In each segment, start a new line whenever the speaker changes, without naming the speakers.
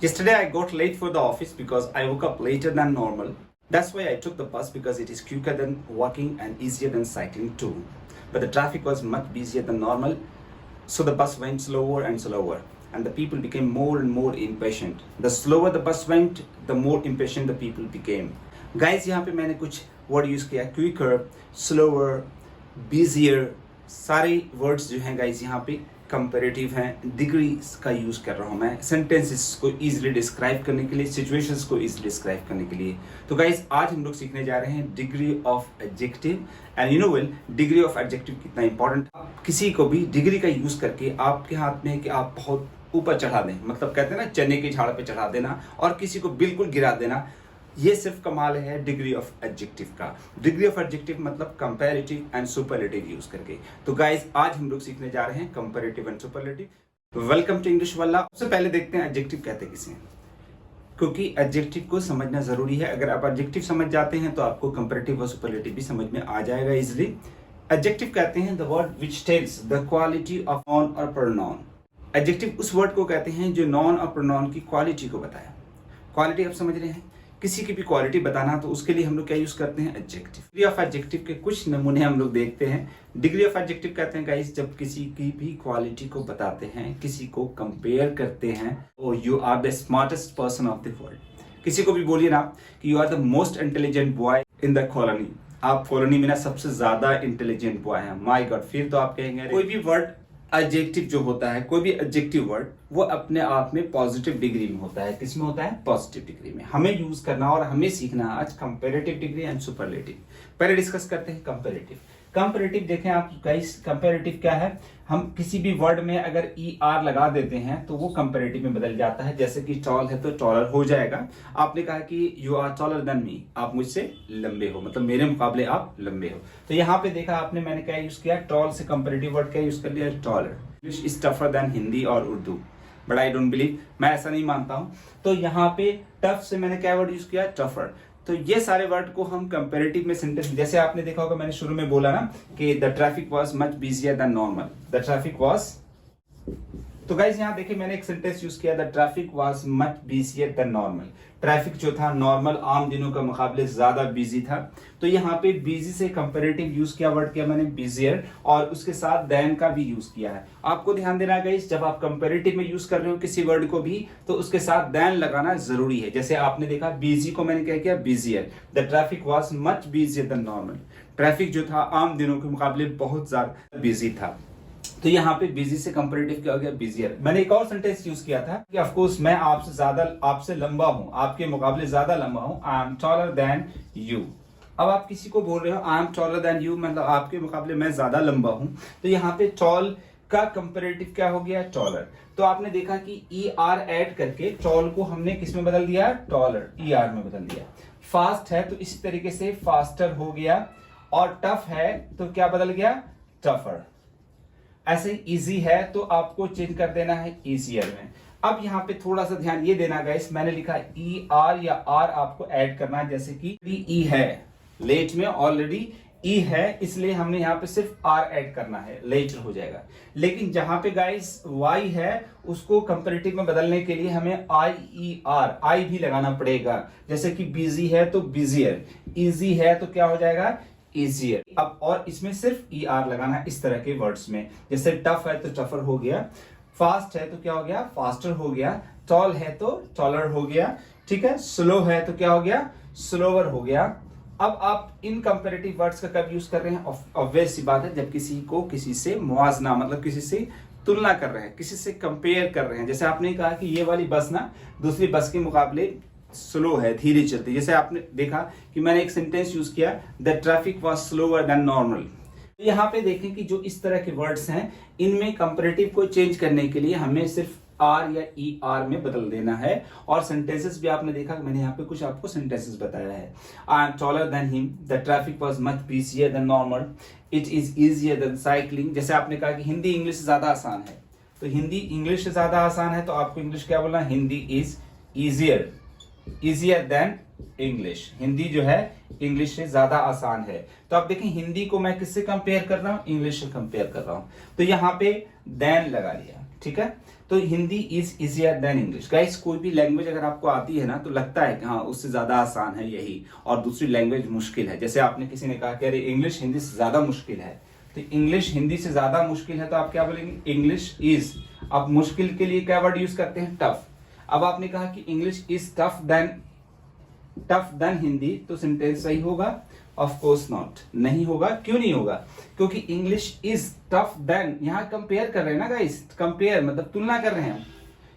Yesterday I got late for the office because I woke up later than normal. That's why I took the bus because it is quicker than walking and easier than cycling too. But the traffic was much busier than normal, so the bus went slower and slower, and the people became more and more impatient. The slower the bus went, the more impatient the people became. Guys, यहाँ पे मैंने कुछ word use किया, quicker, slower, busier, सारे words जो हैं guys यहाँ पे कंपेरेटिव हैं, डिग्रीज का यूज़ कर रहा हूँ मैं सेंटेंसेस को इजीली डिस्क्राइब करने के लिए, सिचुएशंस को इजीली डिस्क्राइब करने के लिए। तो गाइज आज हम लोग सीखने जा रहे हैं degree of adjective. And you know well, degree of adjective कितना इंपॉर्टेंट। किसी को भी डिग्री का यूज़ करके आपके हाथ में है कि आप बहुत ऊपर चढ़ा दें, मतलब कहते हैं ना चने के झाड़ पे चढ़ा देना, और किसी को बिल्कुल गिरा देना। ये सिर्फ कमाल है डिग्री ऑफ एडजेक्टिव का। डिग्री ऑफ एडजेक्टिव मतलब कंपैरेटिव एंड सुपरलेटिव यूज करके। तो गाइज आज हम लोग सीखने जा रहे हैं comparative and superlative. Welcome to English वाला। सबसे पहले देखते हैं एडजेक्टिव कहते किसे हैं, क्योंकि एडजेक्टिव को समझना जरूरी है। अगर आप एडजेक्टिव समझ जाते हैं तो आपको कंपैरेटिव और सुपरलेटिव भी समझ में आ जाएगा इजिली। एडजेक्टिव कहते हैं the word which tells the quality of non और प्रोनाउन। एडजेक्टिव उस वर्ड को कहते हैं जो नॉन और प्रोनाउन की क्वालिटी को बताया। क्वालिटी आप समझ रहे हैं, किसी की भी क्वालिटी बताना तो उसके लिए हम लोग क्या यूज करते हैं, एडजेक्टिव। डिग्री ऑफ एडजेक्टिव के कुछ नमूने हम लोग देखते हैं। डिग्री ऑफ एडजेक्टिव कहते हैं गाइस जब किसी की भी क्वालिटी को बताते हैं, किसी को कंपेयर करते हैं। Oh you are the smartest person of the world. किसी को भी बोलिए ना कि you are the most intelligent boy in the colony, आप कॉलोनी में ना सबसे ज्यादा इंटेलिजेंट बॉय हैं, माय गॉड, फिर तो आप कहेंगे। कोई भी वर्ड एडजेक्टिव जो होता है, कोई भी एडजेक्टिव वर्ड, वो अपने आप में पॉजिटिव डिग्री में होता है। किसमें होता है, पॉजिटिव डिग्री में। हमें यूज करना और हमें सीखना आज कंपैरेटिव डिग्री एंड सुपरलेटिव। पहले डिस्कस करते हैं कंपैरेटिव। कंपैरेटिव देखें आप गाइस, कंपैरेटिव क्या है, हम किसी भी वर्ड में अगर ER लगा देते हैं तो वो कंपैरेटिव में बदल जाता है। जैसे कि टॉल है तो टॉलर हो जाएगा। आपने कहा कि you are taller than me, आप मुझसे लंबे हो, मतलब मेरे मुकाबले आप लंबे हो। तो यहाँ पे देखा आपने, मैंने क्या यूज किया, टॉल से कंपैरेटिव वर्ड क्या यूज कर लिया, taller. English is tougher than Hindi और Urdu, but I don't believe, मैं ऐसा नहीं मानता हूं। तो यहाँ पे टफ से मैंने क्या वर्ड यूज किया, टफर। तो ये सारे वर्ड को हम कंपैरेटिव में सेंटेंस, जैसे आपने देखा होगा मैंने शुरू में बोला ना कि the traffic was much busier than normal, the traffic was. तो गाइस यहाँ देखिए मैंने एक सेंटेंस यूज किया, the traffic was much busier than normal. Traffic जो था नॉर्मल आम दिनों का मुकाबले ज्यादा बिजी था। तो यहाँ पे बिजी से कंपैरेटिव यूज किया, वर्ड किया मैंने बिजियर, और उसके साथ देन का भी यूज किया है। आपको ध्यान देना गाइस, जब आप कंपैरेटिव में यूज कर रहे हो किसी वर्ड को भी तो उसके साथ देन लगाना जरूरी है। जैसे आपने देखा बिजी को मैंने क्या किया, busier. The traffic was much busier than normal. Traffic जो था आम दिनों के मुकाबले बहुत ज्यादा बिजी था। तो यहाँ पे बिजी से कंपैरेटिव क्या हो गया, बिजियर। मैंने एक और सेंटेंस यूज किया था कि ऑफ कोर्स मैं आपसे ज्यादा, आपसे लंबा हूं, आपके मुकाबले ज्यादा लंबा हूं। आई एम टॉलर देन यू। अब आप किसी को बोल रहे हो आई एम टॉलर देन यू, मतलब आपके मुकाबले मैं ज्यादा लंबा हूं। तो यहाँ पे टॉल का कंपैरेटिव क्या हो गया, टॉलर। तो आपने देखा कि ER ऐड करके टॉल को हमने किस में बदल दिया, टॉलर, ER में बदल दिया। फास्ट है तो इसी तरीके से फास्टर हो गया, और टफ है तो क्या बदल गया, टफर। ऐसे इजी है तो आपको चेंज कर देना है इजियर में। अब यहाँ पे थोड़ा सा ध्यान ये देना गाइस, मैंने लिखा ER या R आपको ऐड करना है। जैसे कि E है, लेट में ऑलरेडी E है, इसलिए हमने यहाँ पे सिर्फ R ऐड करना है, लेटर हो जाएगा। लेकिन जहां पे गाइस Y है उसको कंपैरेटिव में बदलने के लिए हमें IER, I भी लगाना पड़ेगा। जैसे कि बिजी है तो बिजियर, इजी है तो क्या हो जाएगा, इजियर। अब और इसमें सिर्फ ER लगाना इस तरह के वर्ड्स में। जैसे टफ है तो टफर हो गया, फास्ट है तो क्या हो गया, फास्टर हो गया, टॉल है तो टॉलर हो गया, ठीक है। स्लो है तो क्या हो गया, स्लोवर हो गया। अब आप इन कंपैरेटिव वर्ड्स का कब यूज कर रहे हैं, ऑब्वियस सी बात है जब किसी को किसी से मुआवजना, मतलब किसी से तुलना कर रहे हैं, किसी से कंपेयर कर रहे हैं। जैसे आपने कहा कि ये वाली बस ना दूसरी बस के मुकाबले स्लो है, धीरे चलती। जैसे आपने देखा कि मैंने एक सेंटेंस यूज किया, the traffic was slower then normal. यहाँ पे देखें कि जो इस तरह के वर्ड्स हैं इनमें कंपैरेटिव को चेंज करने के लिए हमें सिर्फ R या ER में बदल देना है। और सेंटेंसेस भी आपने देखा, मैंने यहाँ पे कुछ आपको सेंटेंसेस बताया है। I am taller than him, the traffic was much busier than normal, it is easier than cycling. जैसे आपने कहा कि हिंदी इंग्लिश से ज्यादा आसान है, तो हिंदी इंग्लिश से ज्यादा आसान है तो आपको इंग्लिश क्या बोलना, Hindi is easier, easier than English. Hindi जो है इंग्लिश से ज्यादा आसान है। तो आप देखें हिंदी को मैं किससे कंपेयर कर रहा हूं, इंग्लिश से कंपेयर कर रहा हूं। तो यहाँ पे देन लगा लिया, ठीक है। तो Hindi is easier then English. Guys कोई भी लैंग्वेज अगर आपको आती है ना तो लगता है कि हाँ उससे ज्यादा आसान है यही, और दूसरी लैंग्वेज मुश्किल है। जैसे आपने किसी ने कहा कि अरे इंग्लिश हिंदी से ज्यादा मुश्किल है, तो इंग्लिश हिंदी से ज्यादा मुश्किल है तो आप क्या बोलेंगे, इंग्लिश इज। आप मुश्किल के लिए क्या वर्ड यूज करते हैं, टफ। अब आपने कहा कि English is tough than Hindi, तो सेंटेंस सही होगा? ऑफ कोर्स नॉट, नहीं होगा। क्यों नहीं होगा? क्योंकि इंग्लिश इज टफ देन, यहां कंपेयर कर रहे हैं ना गाइस, कंपेयर मतलब तुलना कर रहे हैं,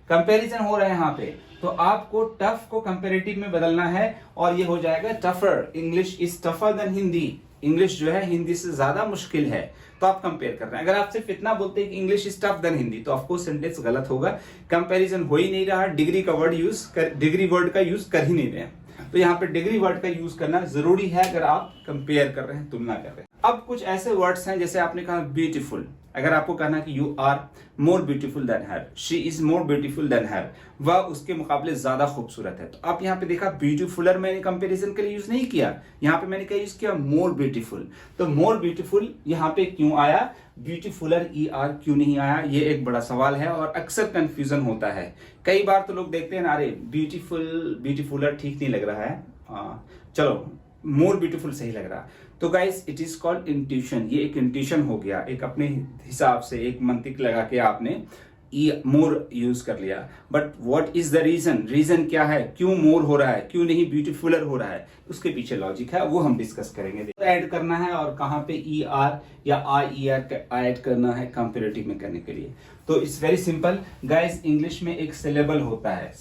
कंपैरिजन हो रहा है यहाँ पे। तो आपको टफ को कंपैरेटिव में बदलना है और ये हो जाएगा tougher. English is tougher than Hindi, English जो है हिंदी से ज्यादा मुश्किल है, तो आप कंपेयर कर रहे हैं। अगर आप सिर्फ इतना बोलते हैं कि English is tough than Hindi, तो ऑफकोर्स सेंटेंस गलत होगा, कंपैरिजन हो ही नहीं रहा, डिग्री वर्ड का यूज कर ही नहीं रहे हैं। तो यहाँ पे डिग्री वर्ड का यूज करना जरूरी है अगर आप कंपेयर कर रहे हैं, तुलना कर रहे हैं। अब कुछ ऐसे वर्ड्स हैं, जैसे आपने कहा ब्यूटीफुल, अगर आपको कहना कि you are more beautiful than her, she is more beautiful than her, वह उसके मुकाबले ज्यादा खूबसूरत है। तो आप यहाँ पे देखा ब्यूटीफुलर मैंने कंपैरिजन के लिए यूज नहीं किया, यहाँ पे मैंने क्या यूज किया, मोर ब्यूटीफुल। तो मोर ब्यूटीफुल यहाँ पे क्यों आया, ब्यूटीफुलर ई आर क्यों नहीं आया, ये एक बड़ा सवाल है और अक्सर कंफ्यूजन होता है। कई बार तो लोग देखते हैं ना, अरे ब्यूटीफुलर ठीक नहीं लग रहा है, चलो मोर ब्यूटीफुल सही लग रहा। तो guys it is called intuition, ये एक इंट्यूशन हो गया, एक अपने हिसाब से एक मंतिक लगा के आपने मोर यूज कर लिया। But what is the reason क्या है, क्यों मोर हो रहा है, क्यों नहीं ब्यूटीफुलर हो रहा है, उसके पीछे लॉजिक है, वो हम डिस्कस करेंगे। ऐड करना है और कहाँ पे ई आर या आई ई आर ऐड करना है कंपेरेटिव में करने के लिए। तो it's very simple guys, English में एक सिलेबल होता है,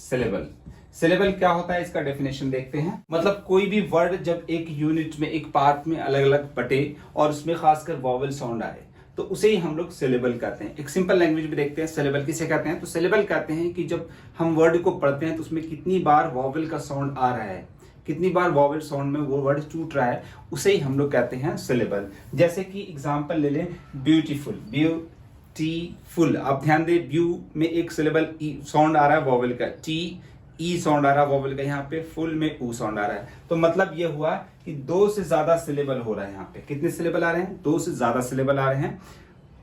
सिलेबल क्या होता है, इसका डेफिनेशन देखते हैं। मतलब कोई भी वर्ड जब एक यूनिट में, एक पार्ट में अलग अलग बटे और उसमें खासकर वॉवल साउंड आए, तो उसे ही हम लोग सिलेबल कहते हैं। एक सिंपल लैंग्वेज में देखते हैं सिलेबल किसे कहते हैं। तो सिलेबल कहते हैं कि जब हम वर्ड को पढ़ते हैं तो उसमें कितनी बार वॉवल का साउंड आ रहा है, कितनी बार वॉवल साउंड में वो वर्ड टूट रहा है, उसे ही हम लोग कहते हैं सिलेबल। जैसे कि एग्जाम्पल ले लें, ब्यूटीफुल, आप ध्यान दें, ब्यू में एक सिलेबल साउंड आ रहा है वॉवल का, ई साउंड आ रहा है वॉवल का, यहाँ पे फुल में ऊ साउंड आ रहा है। तो मतलब ये हुआ कि 2 से ज्यादा सिलेबल हो रहा है। यहाँ पे कितने सिलेबल आ रहे हैं, 2 से ज्यादा सिलेबल आ रहे हैं।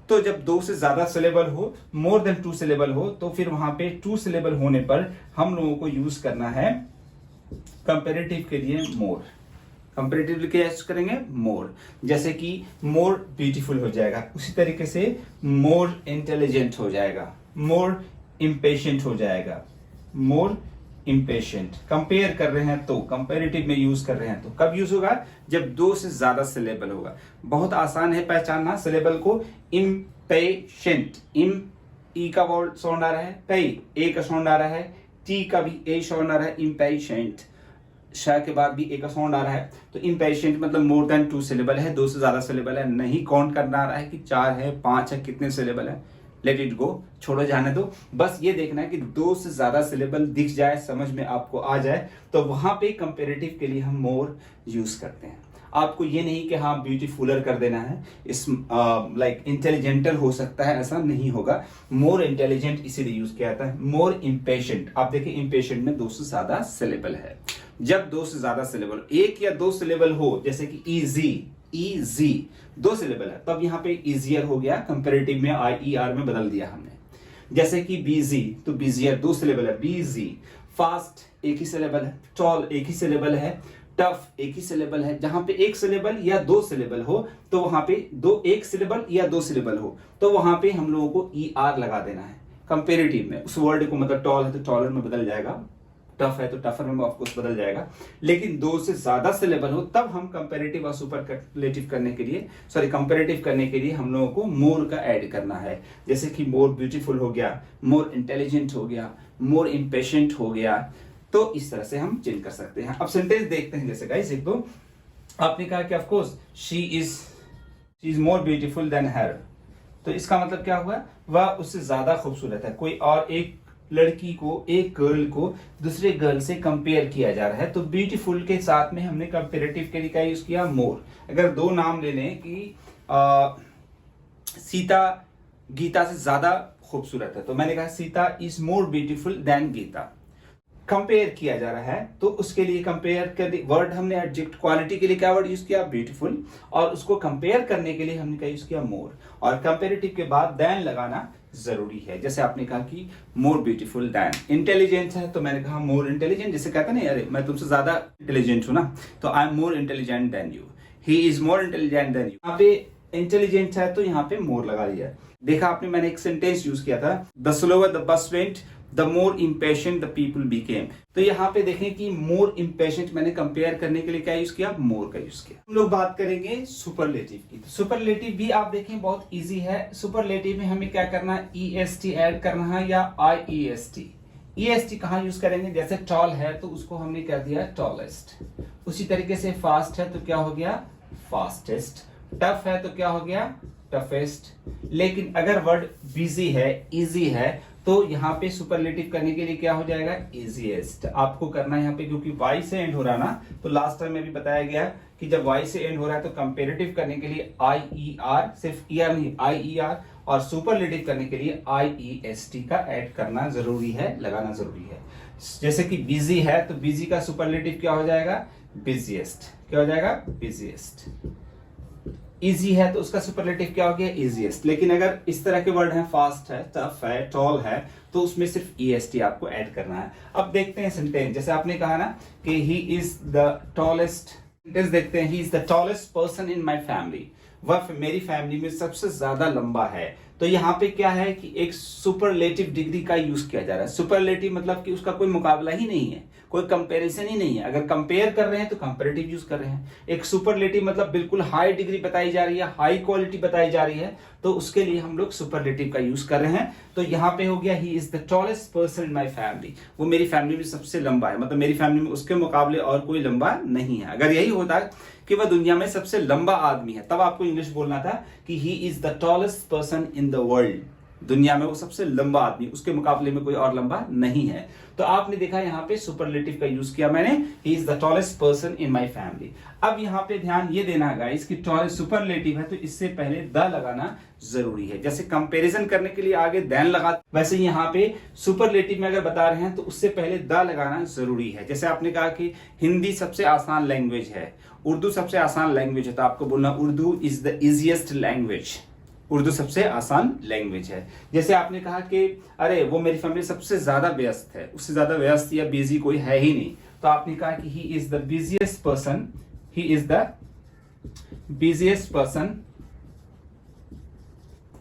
तो जब 2 से ज्यादा सिलेबल हो, मोर देन 2 सिलेबल हो, तो फिर वहां पे 2 सिलेबल होने पर हम लोगों को यूज करना है कंपेरेटिव के लिए मोर। कंपेरेटिव क्या यूज करेंगे, मोर। जैसे कि मोर ब्यूटीफुल हो जाएगा, उसी तरीके से मोर इंटेलिजेंट हो जाएगा, मोर इम्पेशेंट हो जाएगा, मोर इम्पेशेंट। कंपेयर कर रहे हैं तो कंपेरेटिव में यूज कर रहे हैं तो कब यूज होगा, जब 2 से ज्यादा सिलेबल होगा। बहुत आसान है पहचानना सिलेबल को। इम्पेशेंट, इम ई का वर्ड साउंड आ रहा है, पे ए का साउंड आ रहा है, टी का भी ए साउंड आ रहा है, इम्पेशेंट श के बाद भी ए का साउंड आ रहा है। तो इम्पेशेंट मतलब मोर देन 2 सिलेबल है, 2 से ज्यादा सिलेबल है, नहीं काउंट करना आ रहा है कि 4 है 5 है, कितने सिलेबल है, लेट इट गो, छोड़ो जाने दो। बस ये देखना है कि 2 से ज्यादा सिलेबल दिख जाए, समझ में आपको आ जाए, तो वहां पे कंपेरेटिव के लिए हम मोर यूज करते हैं। आपको ये नहीं कि हाँ ब्यूटीफुलर कर देना है, इस लाइक इंटेलिजेंटर हो सकता है, ऐसा नहीं होगा। मोर इंटेलिजेंट इसीलिए यूज किया जाता है। मोर इम्पेशेंट, आप देखिए इम्पेशेंट में 2 से ज्यादा सिलेबल है। जब 2 से ज्यादा सिलेबल, 1 या 2 सिलेबल हो, जैसे कि इजी 2 सिलेबल है, तब यहाँ पे इजियर हो गया, कंपेरेटिव में आई ई आर में बदल दिया हमने। जैसे कि बिजी, तो बिजियर 2 सिलेबल है, बिजी। फास्ट एक ही सिलेबल है, टॉल एक ही सिलेबल है, टफ एक ही सिलेबल है। जहां पे 1 सिलेबल या 2 सिलेबल हो, तो वहां पे 1 सिलेबल या 2 सिलेबल हो, तो वहां पे हम लोगों को ई आर लगा देना है कंपेरेटिव में। उस वर्ड को, मतलब टॉल है तो टॉलर में बदल जाएगा, टफ है तो टफर में ऑफकोर्स बदल जाएगा। लेकिन 2 से ज्यादा सिलेबल हो, तब हम कंपेरेटिव और सुपरलेटिव करने के लिए, कंपेरेटिव करने के लिए हम लोगों को मोर का ऐड करना है। जैसे कि मोर ब्यूटीफुल हो गया, मोर इंटेलिजेंट हो गया, मोर इम्पेशेंट हो गया। तो इस तरह से हम चेंज कर सकते हैं। अब सेंटेंस देखते हैं। जैसे गाइस एक दो, आपने कहा कि of course she is more beautiful than her, तो इसका मतलब क्या हुआ, वह उससे ज्यादा खूबसूरत है। कोई और एक लड़की को, एक गर्ल को दूसरे गर्ल से कंपेयर किया जा रहा है, तो ब्यूटीफुल के साथ में हमने कंपेरेटिव के लिए क्या यूज किया, मोर। अगर 2 नाम ले लें कि सीता गीता से ज्यादा खूबसूरत है, तो मैंने कहा Sita is more beautiful than Gita. Compare किया जा रहा है, तो उसके लिए कंपेयर कर वर्ड हमने एडजेक्ट, क्वालिटी के लिए क्या वर्ड यूज किया, ब्यूटीफुल, और उसको कंपेयर करने के लिए हमने क्या यूज किया, मोर। और कंपेरेटिव के बाद देन लगाना, जरूरी है। जैसे आपने कहा कि मोर ब्यूटीफुल देन, इंटेलिजेंट है तो मैंने कहा मोर इंटेलिजेंट। जैसे कहते हैं ना, अरे मैं तुमसे ज्यादा इंटेलिजेंट हूं ना, तो I am more intelligent then you, he is more intelligent then you. यहाँ पे इंटेलिजेंट है तो यहाँ पे मोर लगा दिया। देखा आपने, मैंने एक सेंटेंस यूज किया था, the slower the bus went the more impatient the people became. तो यहाँ पे देखें कि मोर इम्पेशेंट मैंने कंपेयर करने के लिए क्या यूज किया, मोर का यूज किया। हम लोग बात करेंगे सुपरलेटिव की। तो सुपरलेटिव भी आप देखें बहुत इजी है। सुपरलेटिव में हमें क्या करना है, EST ऐड करना है या IEST। EST कहाँ यूज करेंगे, जैसे टॉल है तो उसको हमने कर दिया टॉलेस्ट, उसी तरीके से फास्ट है तो क्या हो गया, फास्टेस्ट, टफ है तो क्या हो गया, टफेस्ट। लेकिन अगर वर्ड बिजी है, इजी है, तो यहाँ पे सुपरलेटिव करने के लिए क्या हो जाएगा, इजीएस्ट आपको करना है यहाँ पे, क्योंकि वाई से एंड हो रहा ना। तो लास्ट टाइम में भी बताया गया कि जब वाई से एंड हो रहा है तो कंपेरेटिव करने के लिए IER, सिर्फ ER नहीं, IER, और सुपरलेटिव करने के लिए IEST का ऐड करना जरूरी है, लगाना जरूरी है। जैसे कि बिजी है तो बिजी का सुपरलेटिव क्या हो जाएगा, बिजिएस्ट। क्या हो जाएगा, बिजिएस्ट। इजी है तो उसका सुपरलेटिव क्या हो गया, इजीएस्ट। लेकिन अगर इस तरह के वर्ड हैं, फास्ट है, टफ है, टॉल है, तो उसमें सिर्फ EST आपको ऐड करना है। अब देखते हैं सेंटेंस। जैसे आपने कहा ना कि he is the tallest, sentence देखते हैं, he is the tallest person in my family, वह मेरी फैमिली में सबसे ज्यादा लंबा है। तो यहाँ पे क्या है कि एक सुपरलेटिव डिग्री का यूज किया जा रहा है। सुपरलेटिव मतलब कि उसका कोई मुकाबला ही नहीं है, कोई कंपैरिजन ही नहीं है। अगर कंपेयर कर रहे हैं तो कंपैरेटिव यूज कर रहे हैं। एक सुपरलेटिव मतलब बिल्कुल हाई डिग्री बताई जा रही है, हाई क्वालिटी बताई जा रही है, तो उसके लिए हम लोग सुपरलेटिव का यूज कर रहे हैं। तो यहाँ पे हो गया, he is the tallest person in my family, वो मेरी फैमिली में सबसे लंबा है, मतलब मेरी फैमिली में उसके मुकाबले और कोई लंबा नहीं है। अगर यही होता कि वह दुनिया में सबसे लंबा आदमी है, तब आपको इंग्लिश बोलना था कि he is the tallest person in the world, दुनिया में वो सबसे लंबा आदमी, उसके मुकाबले में कोई और लंबा नहीं है। तो आपने देखा यहाँ पे सुपरलेटिव का यूज किया मैंने, he is the tallest person in my family. अब यहाँ पे ध्यान ये देना है गाइस कि टॉलेस्ट सुपरलेटिव है तो इससे पहले द लगाना जरूरी है। जैसे कंपैरिजन करने के लिए आगे देन लगा, वैसे यहाँ पे सुपरलेटिव में अगर बता रहे हैं तो उससे पहले द लगाना जरूरी है। जैसे आपने कहा कि हिंदी सबसे आसान लैंग्वेज है, उर्दू सबसे आसान लैंग्वेज है, तो आपको बोलना Urdu is the easiest language, Urdu सबसे आसान लैंग्वेज है। जैसे आपने कहा कि अरे वो मेरी फैमिली सबसे ज्यादा व्यस्त है, उससे ज्यादा व्यस्त या बिजी कोई है ही नहीं, तो आपने कहा कि he is the busiest person, he is the busiest person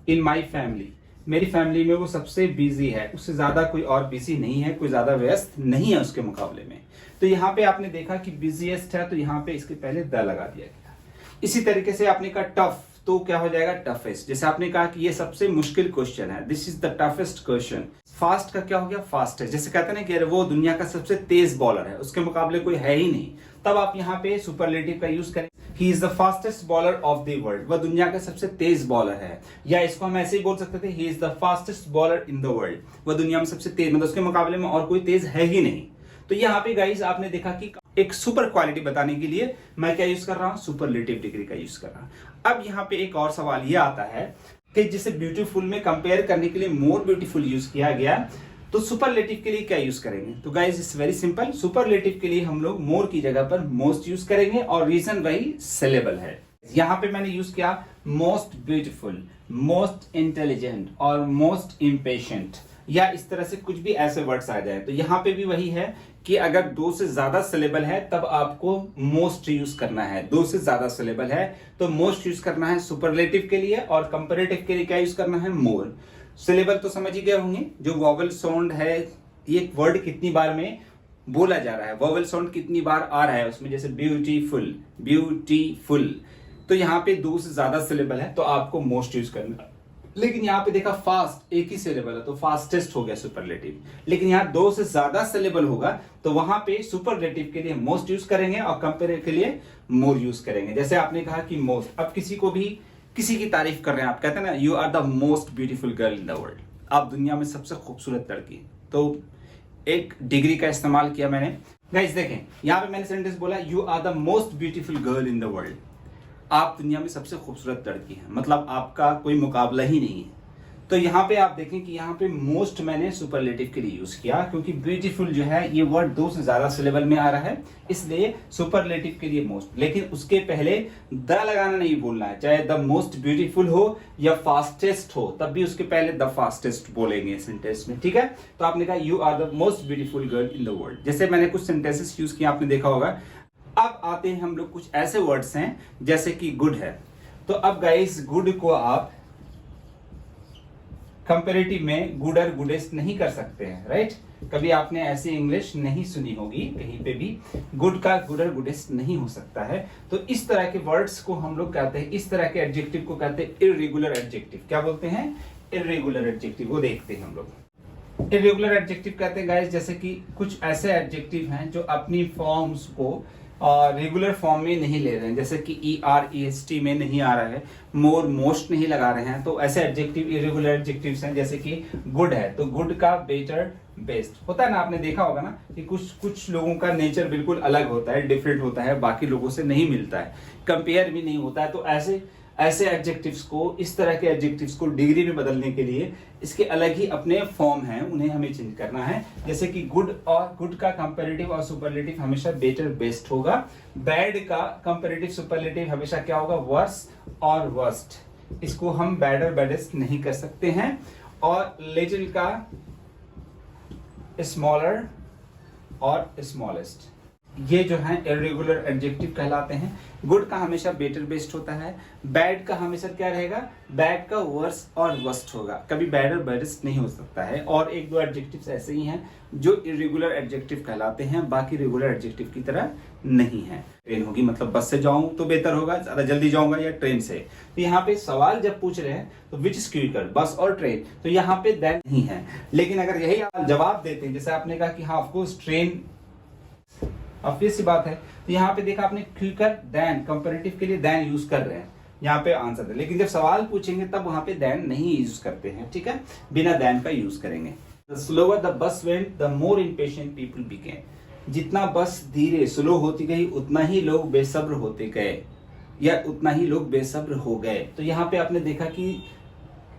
in my family, मेरी फैमिली में वो सबसे बिजी है, उससे ज्यादा कोई और बिजी नहीं है, कोई ज्यादा व्यस्त नहीं है उसके मुकाबले में। तो यहाँ पे आपने देखा कि बिजिएस्ट है तो यहाँ पे इसके पहले द लगा दिया गया। इसी तरीके से आपने कहा टफ, तो क्या हो जाएगा, टफेस्ट। जैसे आपने कहा कि ये सबसे मुश्किल क्वेश्चन है, this is the toughest question. Fast का क्या हो गया, फास्ट है। जैसे कहते हैं ना कि वो दुनिया का सबसे तेज बॉलर है, उसके मुकाबले कोई है ही नहीं, तब आप यहाँ पे सुपरलेटिव का यूज करें, he is the fastest bowler of the world, वह दुनिया का सबसे तेज बॉलर है। या इसको हम ऐसे ही बोल सकते थे, he is the fastest bowler in the world, वह दुनिया में सबसे तेज, मतलब उसके मुकाबले में और कोई तेज है ही नहीं। तो यहाँ पे गाइज आपने देखा कि एक सुपर क्वालिटी बताने के लिए मैं क्या यूज कर रहा हूं, सुपरलेटिव डिग्री का यूज कर रहा हूं। अब यहाँ पे एक और सवाल ये आता है कि जिसे ब्यूटीफुल में कंपेयर करने के लिए मोर ब्यूटीफुल यूज किया गया, तो सुपरलेटिव के लिए क्या यूज करेंगे। तो guys it's very simple, superlative के लिए हम लोग मोर की जगह पर मोस्ट यूज करेंगे और रीजन वही सिलेबल है। यहाँ पे मैंने यूज किया मोस्ट ब्यूटीफुल, मोस्ट इंटेलिजेंट और मोस्ट इम्पेशेंट, या इस तरह से कुछ भी ऐसे वर्ड्स आ जाए। तो यहाँ पे भी वही है कि अगर दो से ज्यादा सिलेबल है तब आपको मोस्ट यूज करना है, दो से ज्यादा सिलेबल है तो मोस्ट यूज करना है सुपरलेटिव के लिए, और कंपैरेटिव के लिए क्या यूज करना है, मोर। सिलेबल तो समझ ही गए होंगे, जो वोवेल साउंड है, ये वर्ड कितनी बार में बोला जा रहा है, वोवेल साउंड कितनी बार आ रहा है उसमें, जैसे ब्यूटीफुल, ब्यूटीफुल, तो यहाँ पे दो से ज्यादा सिलेबल है तो आपको मोस्ट यूज करना है। लेकिन यहाँ पे देखा फास्ट एक ही सिलेबल है तो फास्टेस्ट हो गया सुपरलेटिव, लेकिन यहाँ दो से ज्यादा सिलेबल होगा तो वहां पे सुपरलेटिव के लिए मोस्ट यूज करेंगे और कंपेरेटिव के लिए मोर यूज करेंगे। जैसे आपने कहा कि मोस्ट, अब किसी को भी किसी की तारीफ कर रहे हैं, आप कहते हैं ना you are the most beautiful girl in the world, आप दुनिया में सबसे खूबसूरत लड़की, तो एक डिग्री का इस्तेमाल किया मैंने। गाइस देखें यहाँ पे मैंने सेंटेंस बोला you are the most beautiful girl in the world, आप दुनिया में सबसे खूबसूरत लड़की हैं, मतलब आपका कोई मुकाबला ही नहीं है। तो यहाँ पे आप देखें कि यहाँ पे मोस्ट मैंने सुपरलेटिव के लिए यूज किया, क्योंकि ब्यूटीफुल जो है ये वर्ड 2 से ज्यादा सिलेबल में आ रहा है, इसलिए सुपरलेटिव के लिए मोस्ट। लेकिन उसके पहले द लगाना नहीं भूलना है, चाहे द मोस्ट ब्यूटीफुल हो या फास्टेस्ट हो, तब भी उसके पहले द फास्टेस्ट बोलेंगे सेंटेंस में, ठीक है। तो आपने कहा you are the most beautiful girl in the world, जैसे मैंने कुछ सेंटेंसेस यूज किया आपने देखा होगा। अब आते हैं हम लोग कुछ ऐसे वर्ड्स हैं जैसे कि गुड है। तो अब गाइस गुड को आप कंपैरेटिव में गुड और गुडेस्ट नहीं कर सकते हैं, राइट। कभी आपने ऐसी इंग्लिश नहीं सुनी होगी कहीं पे भी, गुड का गुड और गुडेस्ट नहीं हो सकता है। तो इस तरह के वर्ड्स को हम लोग कहते हैं, इस तरह के एडजेक्टिव को कहते हैं इर्रेगुलर एडजेक्टिव। क्या बोलते हैं? Irregular adjective. वो देखते हैं हम लोग। इर्रेगुलर एडजेक्टिव कहते हैं गाइस जैसे कि कुछ ऐसे एडजेक्टिव हैं जो अपनी फॉर्म्स को रेगुलर फॉर्म में नहीं ले रहे हैं, जैसे कि EREST में नहीं आ रहा है, मोर मोस्ट नहीं लगा रहे हैं, तो ऐसे एडजेक्टिव इरेगुलर एडजेक्टिव्स हैं। जैसे कि गुड है तो गुड का बेटर बेस्ट होता है ना, आपने देखा होगा ना कि कुछ लोगों का नेचर बिल्कुल अलग होता है, डिफरेंट होता है, बाकी लोगों से नहीं मिलता है, कंपेयर भी नहीं होता है। तो ऐसे एडजेक्टिव्स को, इस तरह के एडजेक्टिव्स को डिग्री में बदलने के लिए इसके अलग ही अपने फॉर्म हैं, उन्हें हमें चेंज करना है। जैसे कि गुड का कंपैरेटिव और सुपरलेटिव हमेशा बेटर बेस्ट होगा। बैड का कंपैरेटिव सुपरलेटिव हमेशा क्या होगा? वर्स और वर्स्ट। इसको हम बैडर बैडेस्ट नहीं कर सकते हैं। और लिटिल का स्मॉलर और स्मॉलेस्ट, ये जो है इर्रेगुलर एडजेक्टिव कहलाते हैं। गुड का हमेशा बेटर बेस्ट होता है, बैड का हमेशा क्या रहेगा? बैड का वर्स और वर्स्ट होगा, कभी बैडर बैडेस्ट नहीं हो सकता है। और एक दो एडजेक्टिव्स ऐसे ही हैं जो इर्रेगुलर एडजेक्टिव कहलाते हैं, बाकी रेगुलर एडजेक्टिव की तरह नहीं है। ट्रेन होगी मतलब बस से जाऊं तो बेहतर होगा, ज्यादा जल्दी जाऊंगा, या ट्रेन से। तो यहाँ पे सवाल जब पूछ रहे हैं तो विच इज क्विकर, बस और ट्रेन, तो यहाँ पे देन नहीं है। लेकिन अगर यही आप जवाब देते हैं, जैसे आपने कहा कि हाँ ऑफकोर्स ट्रेन, ऑब्वियस सी बात है, तो यहाँ पे देखा आपने क्विकर देन, कंपैरेटिव के लिए देन यूज कर रहे हैं, यहाँ पे आंसर है। लेकिन जब सवाल पूछेंगे तब वहां पे देन नहीं यूज करते हैं, ठीक है, बिना देन का यूज करेंगे। The slower the bus went, the more impatient people became. जितना बस धीरे स्लो होती गई उतना ही लोग बेसब्र होते गए, या उतना ही लोग बेसब्र हो गए। तो यहाँ पे आपने देखा कि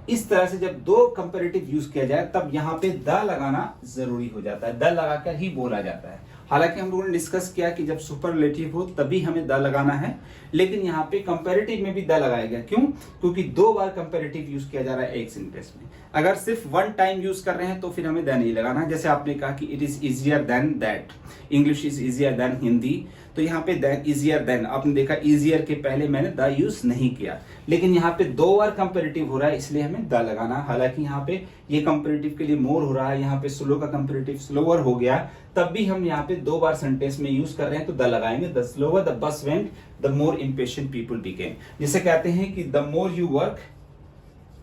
इस तरह से जब दो कंपैरेटिव यूज किया जाए तब यहाँ पे द लगाना जरूरी हो जाता है, द लगाकर ही बोला जाता है। हालांकि हम लोगों ने डिस्कस किया कि जब सुपरलेटिव हो तभी हमें द लगाना है, लेकिन यहाँ पे कंपैरेटिव में भी द लगाया गया। क्यों? क्योंकि 2 बार कंपैरेटिव यूज किया जा रहा है एक सेंटेंस में। अगर सिर्फ 1 टाइम यूज कर रहे हैं तो फिर हमें द नहीं लगाना। जैसे आपने कहा कि it is easier then that, English is easier then Hindi, तो यहाँ पे देन, इजियर देन, आपने देखा इजियर के पहले मैंने द यूज नहीं किया। लेकिन यहाँ पे 2 बार कंपैरेटिव हो रहा है इसलिए हमें द लगाना। हालांकि यहाँ पे ये कंपैरेटिव के लिए मोर हो रहा है, यहाँ पे स्लो का कंपैरेटिव स्लोअर हो गया, तब भी हम यहाँ पे 2 बार सेंटेंस में यूज कर रहे हैं तो द लगाएंगे। The slower the bus went, the more impatient people became. जिसे कहते हैं कि the more you work,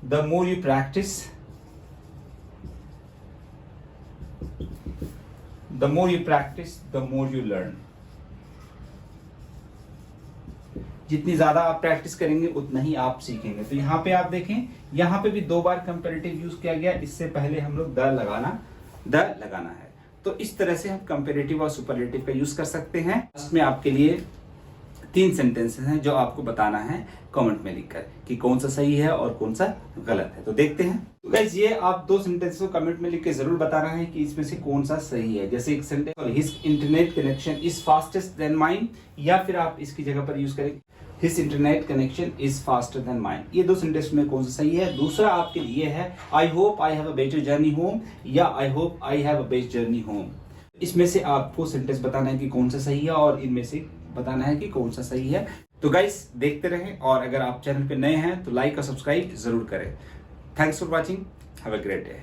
the more you practice, the more you practice, the more you learn. जितनी ज्यादा आप प्रैक्टिस करेंगे उतना ही आप सीखेंगे। तो यहाँ पे आप देखें, यहाँ पे भी 2 बार कंपैरेटिव यूज किया गया, इससे पहले हम लोग द लगाना है। तो इस तरह से हम कंपैरेटिव और सुपरलेटिव का यूज कर सकते हैं। इसमें आपके लिए 3 सेंटेंसेस हैं जो आपको बताना है कमेंट में लिखकर कि कौन सा सही है और कौन सा गलत है। तो देखते हैं। तो गाइस ये आप 2 सेंटेंस को कमेंट में लिख के जरूर बताना है कि इसमें से कौन सा सही है। जैसे एक sentence, his internet connection is fastest then mine, या फिर आप इसकी जगह पर यूज करें his internet connection is faster than mine. ये 2 सेंटेंस में कौन सा सही है। दूसरा आपके लिए है I hope I have a better journey home, या I hope I have a best journey home. इसमें से आपको सेंटेंस बताना है कि कौन सा सही है और इनमें से बताना है कि कौन सा सही है। तो गाइस देखते रहें, और अगर आप चैनल पे नए हैं तो लाइक और सब्सक्राइब जरूर करें। Thanks for watching, have a great day.